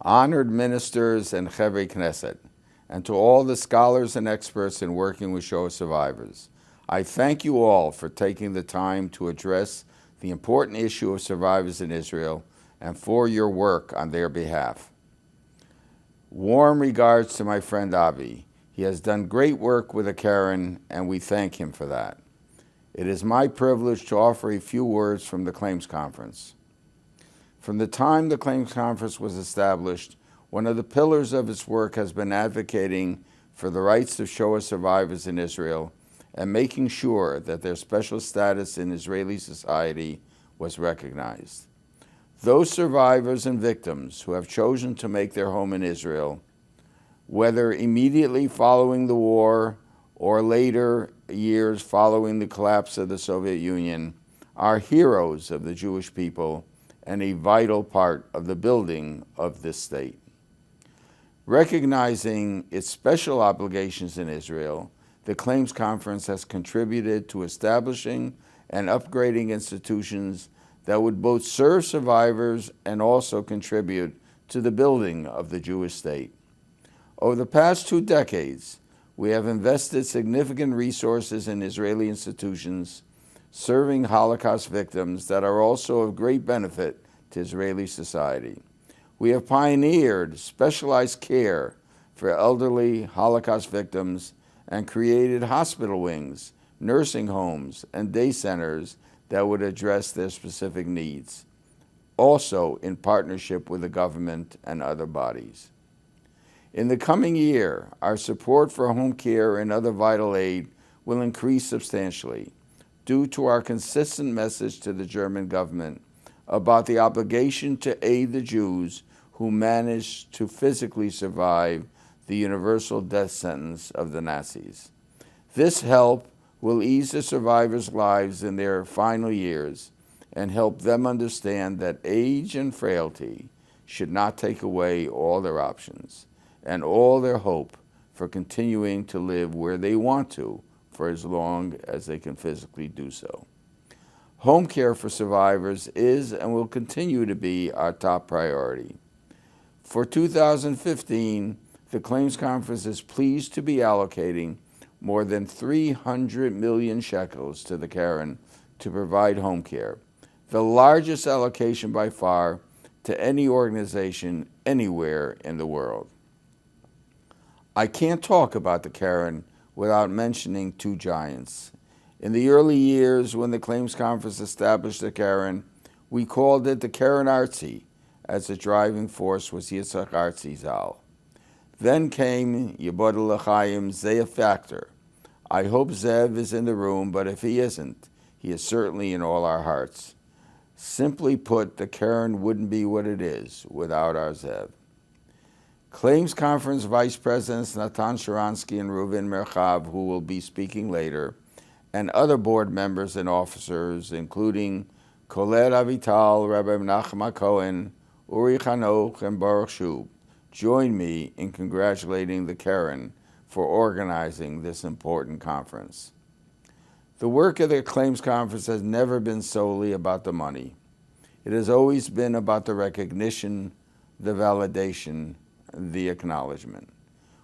honored ministers and Chevei Knesset, and to all the scholars and experts in working with Shoah survivors. I thank you all for taking the time to address the important issue of survivors in Israel and for your work on their behalf. Warm regards to my friend Avi. He has done great work with the Karen, and we thank him for that. It is my privilege to offer a few words from the Claims Conference. From the time the Claims Conference was established, one of the pillars of its work has been advocating for the rights of Shoah survivors in Israel and making sure that their special status in Israeli society was recognized. Those survivors and victims who have chosen to make their home in Israel, whether immediately following the war or later years following the collapse of the Soviet Union, are heroes of the Jewish people and a vital part of the building of this state. Recognizing its special obligations in Israel, the Claims Conference has contributed to establishing and upgrading institutions that would both serve survivors and also contribute to the building of the Jewish state. Over the past 2 decades, we have invested significant resources in Israeli institutions serving Holocaust victims that are also of great benefit to Israeli society. We have pioneered specialized care for elderly Holocaust victims and created hospital wings, nursing homes, and day centers that would address their specific needs, also in partnership with the government and other bodies. In the coming year, our support for home care and other vital aid will increase substantially due to our consistent message to the German government about the obligation to aid the Jews who managed to physically survive the universal death sentence of the Nazis. This help will ease the survivors' lives in their final years and help them understand that age and frailty should not take away all their options and all their hope for continuing to live where they want to for as long as they can physically do so. Home care for survivors is and will continue to be our top priority. For 2015, the Claims Conference is pleased to be allocating more than 300 million shekels to the Karen to provide home care, the largest allocation by far to any organization anywhere in the world. I can't talk about the Karen without mentioning 2 giants. In the early years when the Claims Conference established the Karen, we called it the Karen Artzi, as the driving force was Yitzhak Artzi Zal. Then came Yibodel L'Chaim Zev Factor. I hope Zev is in the room, but if he isn't, he is certainly in all our hearts. Simply put, the Karen wouldn't be what it is without our Zev. Claims Conference Vice Presidents Natan Sharansky and Reuven Merchav, who will be speaking later, and other board members and officers, including Colette Avital, Rabbi Menachem Cohen, Uri Chanoch, and Baruch Shub, join me in congratulating the Karen for organizing this important conference. The work of the Claims Conference has never been solely about the money. It has always been about the recognition, the validation, the acknowledgement.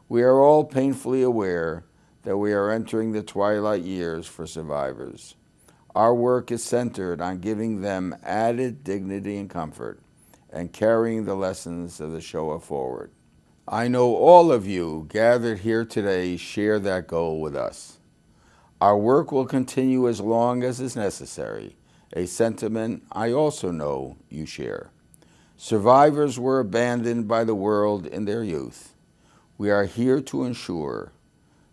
We are all painfully aware that we are entering the twilight years for survivors. Our work is centered on giving them added dignity and comfort and carrying the lessons of the Shoah forward. I know all of you gathered here today share that goal with us. Our work will continue as long as is necessary, a sentiment I also know you share. Survivors were abandoned by the world in their youth. We are here to ensure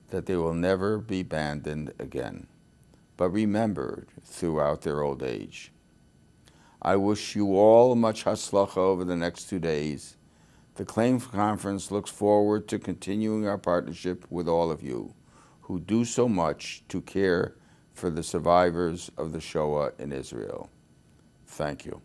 that they will never be abandoned again, but remembered throughout their old age. I wish you all much hatzlacha over the next 2 days. The Claims Conference looks forward to continuing our partnership with all of you who do so much to care for the survivors of the Shoah in Israel. Thank you.